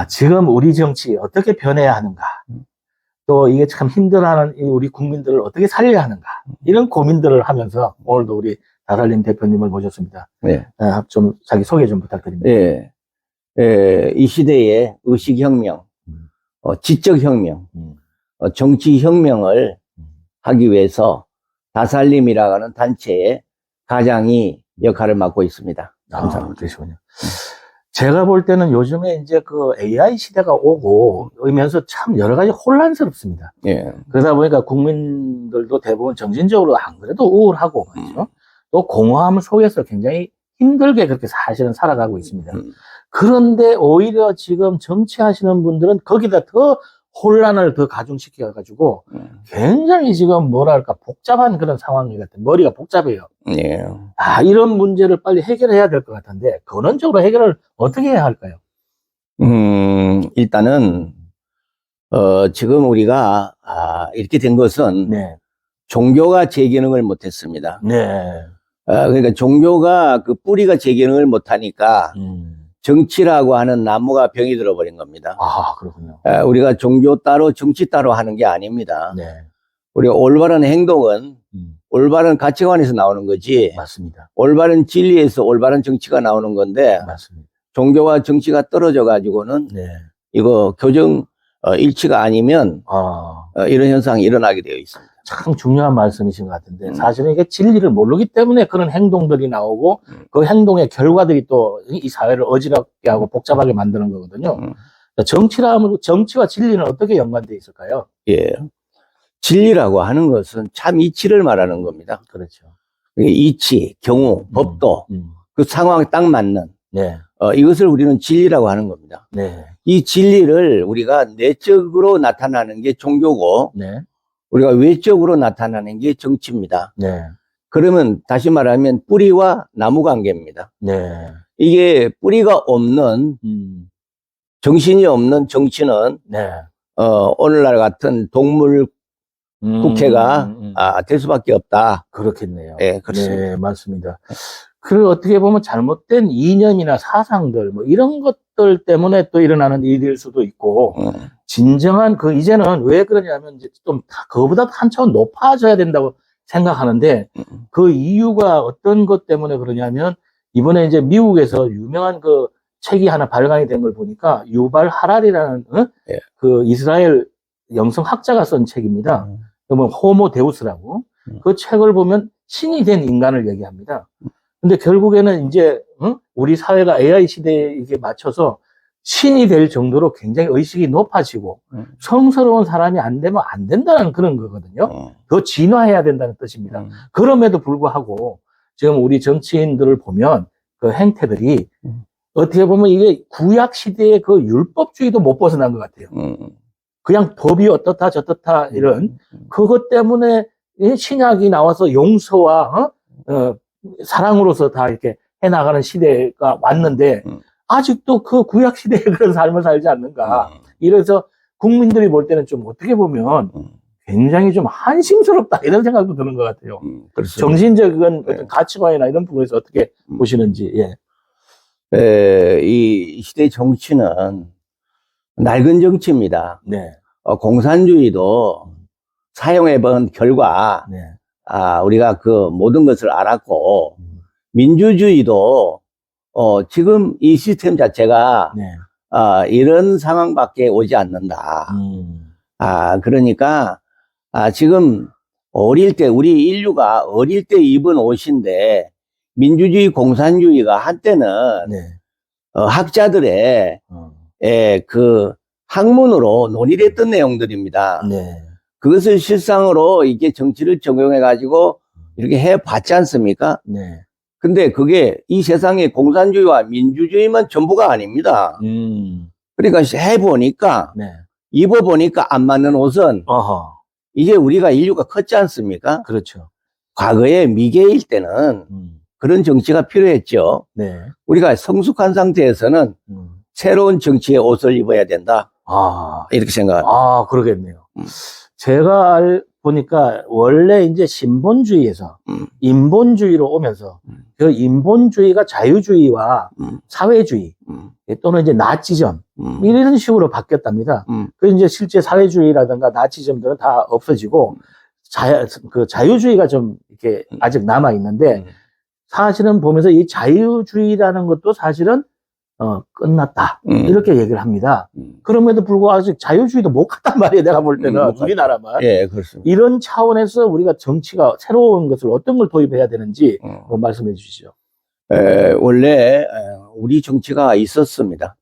지금 우리 정치 어떻게 변해야 하는가? 또 이게 참 힘들어하는 이 우리 국민들을 어떻게 살려야 하는가? 이런 고민들을 하면서 오늘도 우리 다살림 대표님을 모셨습니다. 네. 좀 자기 소개 좀 부탁드립니다. 예. 이 시대의 의식혁명, 지적혁명, 정치혁명을 하기 위해서 다살림이라고 하는 단체의 가장이 역할을 맡고 있습니다. 감사합니다. 그러시군요. 제가 볼 때는 요즘에 이제 그 AI 시대가 오고 오면서 참 여러 가지 혼란스럽습니다. 예. 그러다 보니까 국민들도 대부분 정신적으로 안 그래도 우울하고, 그렇죠? 또 공허함 속에서 굉장히 힘들게 그렇게 사실은 살아가고 있습니다. 그런데 오히려 지금 정치하시는 분들은 거기다 더 혼란을 더 가중시켜가지고 굉장히 지금 뭐랄까 복잡한 그런 상황이 같아요. 머리가 복잡해요. 예. 이런 문제를 빨리 해결해야 될 것 같은데 근원적으로 해결을 어떻게 해야 할까요? 일단은 지금 우리가 이렇게 된 것은 네. 종교가 제 기능을 못했습니다. 네. 그러니까 종교가 그 뿌리가 제 기능을 못하니까 정치라고 하는 나무가 병이 들어버린 겁니다. 그렇군요. 우리가 종교 따로 정치 따로 하는 게 아닙니다. 네. 우리가 올바른 행동은 올바른 가치관에서 나오는 거지. 맞습니다. 올바른 진리에서 올바른 정치가 나오는 건데. 맞습니다. 종교와 정치가 떨어져 가지고는 네. 이거 교정 일치가 아니면 이런 현상이 일어나게 되어 있습니다. 참 중요한 말씀이신 것 같은데 사실은 이게 진리를 모르기 때문에 그런 행동들이 나오고 그 행동의 결과들이 또 이 사회를 어지럽게 하고 복잡하게 만드는 거거든요. 정치와 진리는 어떻게 연관되어 있을까요? 예. 진리라고 하는 것은 참 이치를 말하는 겁니다. 그렇죠. 이치, 경우, 법도 그 상황에 딱 맞는 네. 이것을 우리는 진리라고 하는 겁니다. 네. 이 진리를 우리가 내적으로 나타나는 게 종교고 네. 우리가 외적으로 나타나는 게 정치입니다. 네. 그러면 다시 말하면 뿌리와 나무 관계입니다. 네. 이게 뿌리가 없는 정신이 없는 정치는 네. 오늘날 같은 동물 국회가 될 수밖에 없다. 그렇겠네요. 예, 그렇습니다. 네, 맞습니다. 그 어떻게 보면 잘못된 이념이나 사상들 뭐 이런 것들 때문에 또 일어나는 일일 수도 있고 진정한 이제는 왜 그러냐면 이제 좀 그거보다 한 차원 높아져야 된다고 생각하는데 그 이유가 어떤 것 때문에 그러냐면 이번에 이제 미국에서 유명한 그 책이 하나 발간이 된 걸 보니까 유발 하랄이라는 예. 그 이스라엘 영성학자가 쓴 책입니다. 그러면 호모 데우스라고 그 책을 보면 신이 된 인간을 얘기합니다. 근데 결국에는 이제 우리 사회가 AI 시대에 이게 맞춰서 신이 될 정도로 굉장히 의식이 높아지고 성스러운 사람이 안 되면 안 된다는 그런 거거든요. 더 진화해야 된다는 뜻입니다. 그럼에도 불구하고 지금 우리 정치인들을 보면 그 행태들이 어떻게 보면 이게 구약 시대의 그 율법주의도 못 벗어난 것 같아요. 그냥 법이 어떻다 저떻다 이런 그것 때문에 신약이 나와서 용서와 사랑으로서 다 이렇게 해나가는 시대가 왔는데 아직도 그 구약 시대에 그런 삶을 살지 않는가. 이래서 국민들이 볼 때는 좀 어떻게 보면 굉장히 좀 한심스럽다 이런 생각도 드는 것 같아요. 정신적인 어떤 가치관이나 이런 부분에서 어떻게 보시는지. 예. 이 시대 정치는 낡은 정치입니다. 네. 공산주의도 사용해본 결과 네. 우리가 그 모든 것을 알았고 민주주의도 지금 이 시스템 자체가 네. 이런 상황밖에 오지 않는다. 그러니까 지금 어릴 때 우리 인류가 어릴 때 입은 옷인데 민주주의 공산주의가 한때는 네. 학자들의 그 학문으로 논의를 했던 내용들입니다. 네. 그것을 실상으로 이게 정치를 적용해 가지고 이렇게 해 봤지 않습니까? 네. 근데 그게 이 세상의 공산주의와 민주주의만 전부가 아닙니다. 그러니까 해보니까, 네. 입어보니까 안 맞는 옷은 이제 우리가 인류가 컸지 않습니까? 그렇죠. 과거에 미개일 때는 그런 정치가 필요했죠. 네. 우리가 성숙한 상태에서는 새로운 정치의 옷을 입어야 된다. 이렇게 생각합니다. 그러겠네요. 제가 보니까 원래 이제 신본주의에서 인본주의로 오면서 그 인본주의가 자유주의와 사회주의 또는 이제 나치즘 이런 식으로 바뀌었답니다. 그 이제 실제 사회주의라든가 나치즘들은 다 없어지고 그 자유주의가 좀 이렇게 아직 남아 있는데 사실은 보면서 이 자유주의라는 것도 사실은 끝났다. 이렇게 얘기를 합니다. 그럼에도 불구하고 아직 자유주의도 못 갔단 말이에요. 내가 볼 때는 우리나라만. 예, 그렇습니다. 이런 차원에서 우리가 정치가 새로운 것을 어떤 걸 도입해야 되는지 뭐 말씀해 주시죠. 원래 우리 정치가 있었습니다.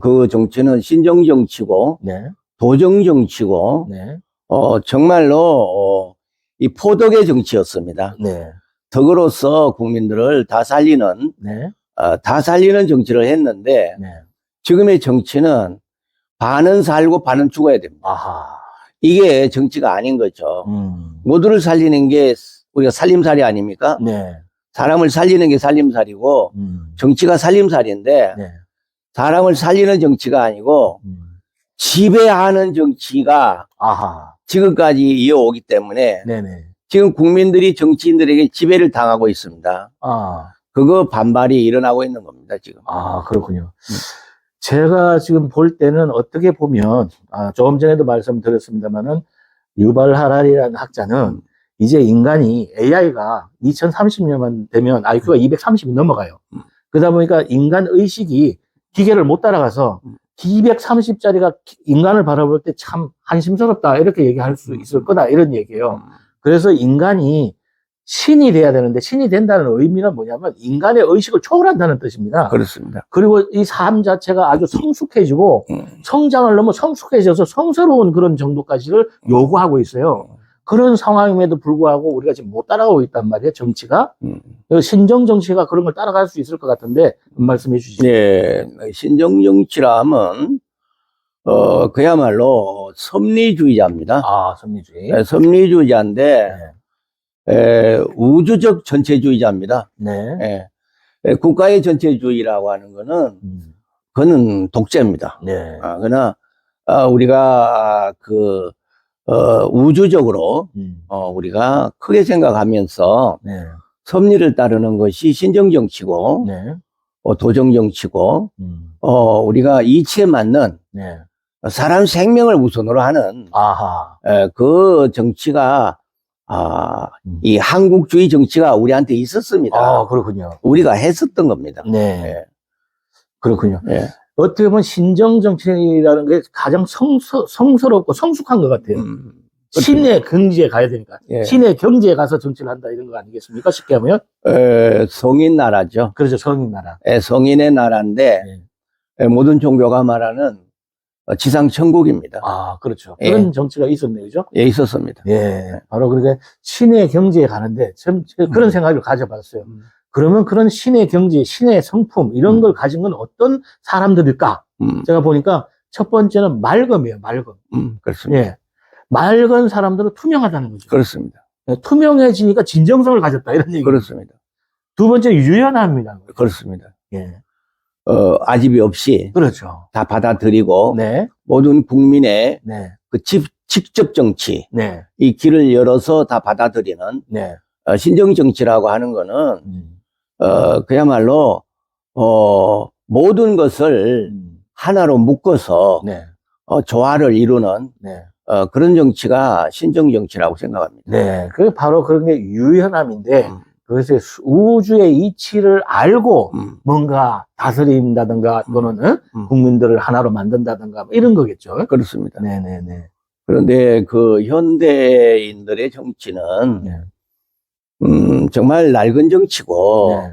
그 정치는 신정 정치고 네. 도정 정치고 네. 정말로 이 포덕의 정치였습니다. 네. 덕으로서 국민들을 다 살리는 네. 다 살리는 정치를 했는데 네. 지금의 정치는 반은 살고 반은 죽어야 됩니다. 아하. 이게 정치가 아닌 거죠. 모두를 살리는 게 우리가 살림살이 아닙니까? 네. 사람을 살리는 게 살림살이고 정치가 살림살인데 네. 사람을 살리는 정치가 아니고 지배하는 정치가 아하. 지금까지 이어오기 때문에 네네. 지금 국민들이 정치인들에게 지배를 당하고 있습니다. 아. 그거 반발이 일어나고 있는 겁니다, 지금. 아, 그렇군요. 제가 지금 볼 때는 어떻게 보면, 조금 전에도 말씀드렸습니다만은, 유발 하라리라는 학자는 이제 인간이 AI가 2030년만 되면 IQ가 230이 넘어가요. 그러다 보니까 인간 의식이 기계를 못 따라가서 230짜리가 인간을 바라볼 때 참 한심스럽다. 이렇게 얘기할 수 있을 거다. 이런 얘기예요. 그래서 인간이 신이 돼야 되는데 신이 된다는 의미는 뭐냐면 인간의 의식을 초월한다는 뜻입니다. 그렇습니다. 그리고 이 삶 자체가 아주 성숙해지고 성장을 넘어 성숙해져서 성스러운 그런 정도까지를 요구하고 있어요. 그런 상황임에도 불구하고 우리가 지금 못 따라가고 있단 말이에요, 정치가. 신정 정치가 그런 걸 따라갈 수 있을 것 같은데 말씀해 주시죠. 네, 신정 정치라 하면 그야말로 섭리주의자입니다. 아, 섭리주의. 네, 섭리주의자인데 우주적 전체주의자입니다. 네. 국가의 전체주의라고 하는 거는 그거는 독재입니다. 네. 그러나 우리가 우주적으로 우리가 크게 생각하면서 네. 섭리를 따르는 것이 신정정치고 네. 도정정치고 우리가 이치에 맞는 네. 사람 생명을 우선으로 하는 아하. 그 정치가 이 한국주의 정치가 우리한테 있었습니다. 아, 그렇군요. 우리가 했었던 겁니다. 네. 그렇군요. 예. 어떻게 보면 신정정치라는 게 가장 성스럽고 성숙한 것 같아요. 신의 경지에 가야 되니까. 예. 신의 경지에 가서 정치를 한다 이런 거 아니겠습니까? 쉽게 하면. 성인 나라죠. 그렇죠. 성인 나라. 성인의 나라인데 모든 종교가 말하는 지상 천국입니다. 아, 그렇죠. 그런 정치가 있었네요. 그죠? 예, 있었습니다. 예. 바로 그렇게 신의 경지에 가는데 참 그런 생각을 가져봤어요. 그러면 그런 신의 경지, 신의 성품 이런 걸 가진 건 어떤 사람들일까? 제가 보니까 첫 번째는 맑음이에요. 맑음. 그렇습니다. 예. 맑은 사람들은 투명하다는 거죠. 그렇습니다. 예, 투명해지니까 진정성을 가졌다 이런 얘기. 그렇습니다. 두 번째는 유연합니다. 그렇습니다. 예. 아집이 없이 그렇죠. 다 받아들이고 네. 모든 국민의 네. 그 직접 정치 네. 이 길을 열어서 다 받아들이는 네. 신정 정치라고 하는 거는 그야말로 모든 것을 하나로 묶어서 네. 조화를 이루는 네. 그런 정치가 신정 정치라고 생각합니다. 네. 그 바로 그런 게 유연함인데 그것의 우주의 이치를 알고 뭔가 다스린다든가 또는 국민들을 하나로 만든다든가 뭐 이런 거겠죠. 그렇습니다. 네네네. 그런데 그 현대인들의 정치는 정말 낡은 정치고 네.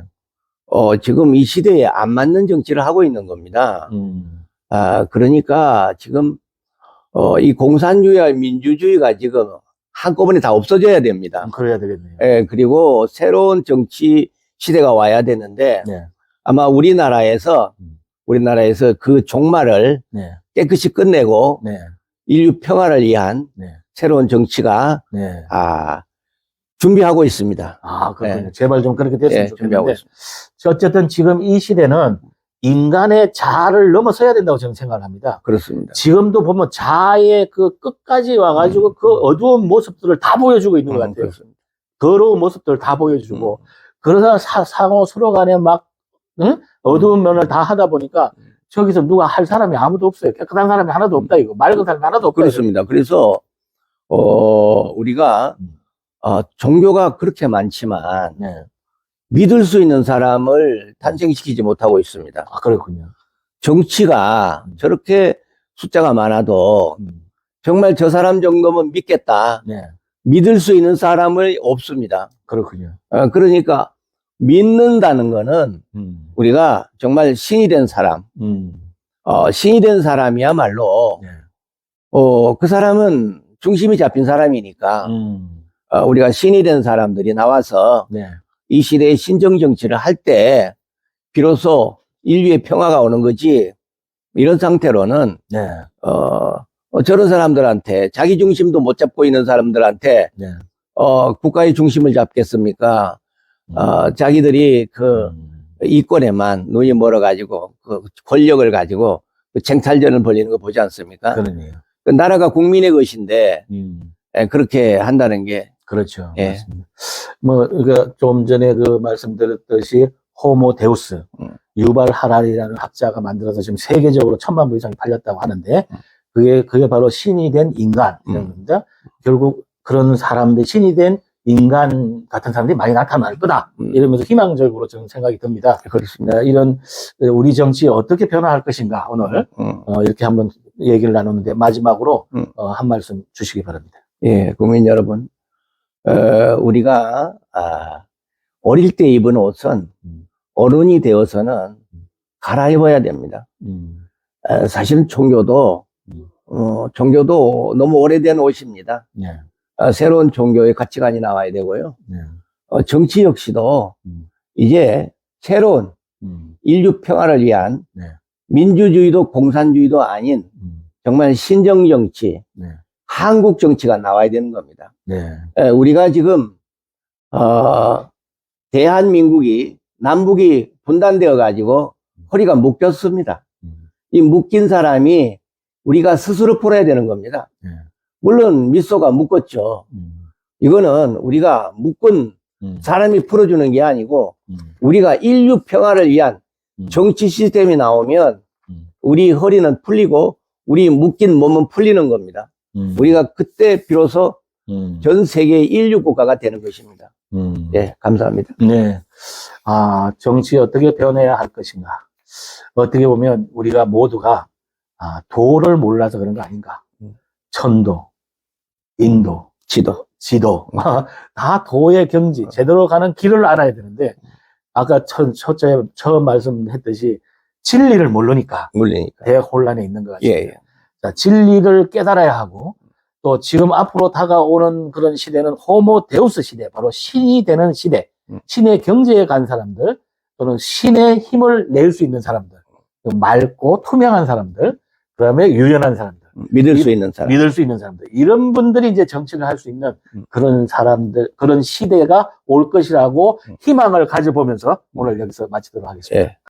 지금 이 시대에 안 맞는 정치를 하고 있는 겁니다. 그러니까 지금 이 공산주의와 민주주의가 지금 한꺼번에 다 없어져야 됩니다. 그래야 되겠네요. 예, 그리고 새로운 정치 시대가 와야 되는데 네. 아마 우리나라에서 그 종말을 네. 깨끗이 끝내고 네. 인류 평화를 위한 네. 새로운 정치가 네. 준비하고 있습니다. 아, 그렇군요. 네. 제발 좀 그렇게 됐으면 예, 준비하고 좋겠는데. 있습니다. 어쨌든 지금 이 시대는 인간의 자아를 넘어서야 된다고 저는 생각을 합니다. 그렇습니다. 지금도 보면 자아의 그 끝까지 와가지고 그 어두운 모습들을 다 보여주고 있는 것 같아요. 그렇습니다. 더러운 모습들을 다 보여주고, 그러다 상호 서로 간에 막, 응? 어두운 면을 다 하다 보니까 저기서 누가 할 사람이 아무도 없어요. 깨끗한 사람이 하나도 없다, 이거. 맑은 사람이 하나도 없다. 그렇습니다. 그래서, 우리가, 종교가 그렇게 많지만, 네. 믿을 수 있는 사람을 탄생시키지 못하고 있습니다. 아, 그렇군요. 정치가 저렇게 숫자가 많아도 정말 저 사람 정도면 믿겠다. 네. 믿을 수 있는 사람은 없습니다. 그렇군요. 그러니까 믿는다는 거는 우리가 정말 신이 된 사람, 신이 된 사람이야말로 네. 그 사람은 중심이 잡힌 사람이니까 우리가 신이 된 사람들이 나와서 네. 이 시대의 신정 정치를 할 때 비로소 인류의 평화가 오는 거지, 이런 상태로는 네. 저런 사람들한테, 자기 중심도 못 잡고 있는 사람들한테 네. 국가의 중심을 잡겠습니까? 자기들이 그 이권에만 눈이 멀어가지고 그 권력을 가지고 그 쟁탈전을 벌이는 거 보지 않습니까? 그러네요. 그 나라가 국민의 것인데 그렇게 한다는 게. 그렇죠. 예. 맞습니다. 뭐, 좀 전에 그 말씀드렸듯이 호모 데우스, 유발 하라리라는 학자가 만들어서 지금 세계적으로 1000만 부 이상이 팔렸다고 하는데, 그게 바로 신이 된 인간, 이런 겁니다. 결국 그런 사람들, 신이 된 인간 같은 사람들이 많이 나타날 거다. 이러면서 희망적으로 저는 생각이 듭니다. 그렇습니다. 이런, 우리 정치 어떻게 변화할 것인가, 오늘, 이렇게 한번 얘기를 나누는데, 마지막으로, 한 말씀 주시기 바랍니다. 예, 국민 여러분. 우리가, 어릴 때 입은 옷은 어른이 되어서는 갈아입어야 됩니다. 사실은 종교도 너무 오래된 옷입니다. 네. 새로운 종교의 가치관이 나와야 되고요. 네. 정치 역시도 이제 새로운 인류 평화를 위한 네. 민주주의도 공산주의도 아닌 정말 신정정치, 네. 한국 정치가 나와야 되는 겁니다. 네. 우리가 지금 대한민국이 남북이 분단되어 가지고 허리가 묶였습니다. 이 묶인 사람이 우리가 스스로 풀어야 되는 겁니다. 네. 물론 미소가 묶었죠. 이거는 우리가 묶은 사람이 풀어주는 게 아니고 우리가 인류 평화를 위한 정치 시스템이 나오면 우리 허리는 풀리고 우리 묶인 몸은 풀리는 겁니다. 우리가 그때 비로소 전 세계의 인류 국가가 되는 것입니다. 예, 감사합니다. 네. 정치 어떻게 변해야 할 것인가. 어떻게 보면 우리가 모두가 도를 몰라서 그런 거 아닌가. 천도, 인도, 지도. 다 도의 경지, 제대로 가는 길을 알아야 되는데, 아까 처음 말씀했듯이 진리를 모르니까 물리니까. 대혼란에 있는 것 같습니다. 예, 예. 자, 진리를 깨달아야 하고, 또 지금 앞으로 다가오는 그런 시대는 호모 데우스 시대, 바로 신이 되는 시대, 신의 경제에 간 사람들, 또는 신의 힘을 낼 수 있는 사람들, 맑고 투명한 사람들, 그 다음에 유연한 사람들, 믿을 수 있는 사람. 믿을 수 있는 사람들, 이런 분들이 이제 정치를 할 수 있는 그런 사람들, 그런 시대가 올 것이라고 희망을 가져보면서 오늘 여기서 마치도록 하겠습니다. 예.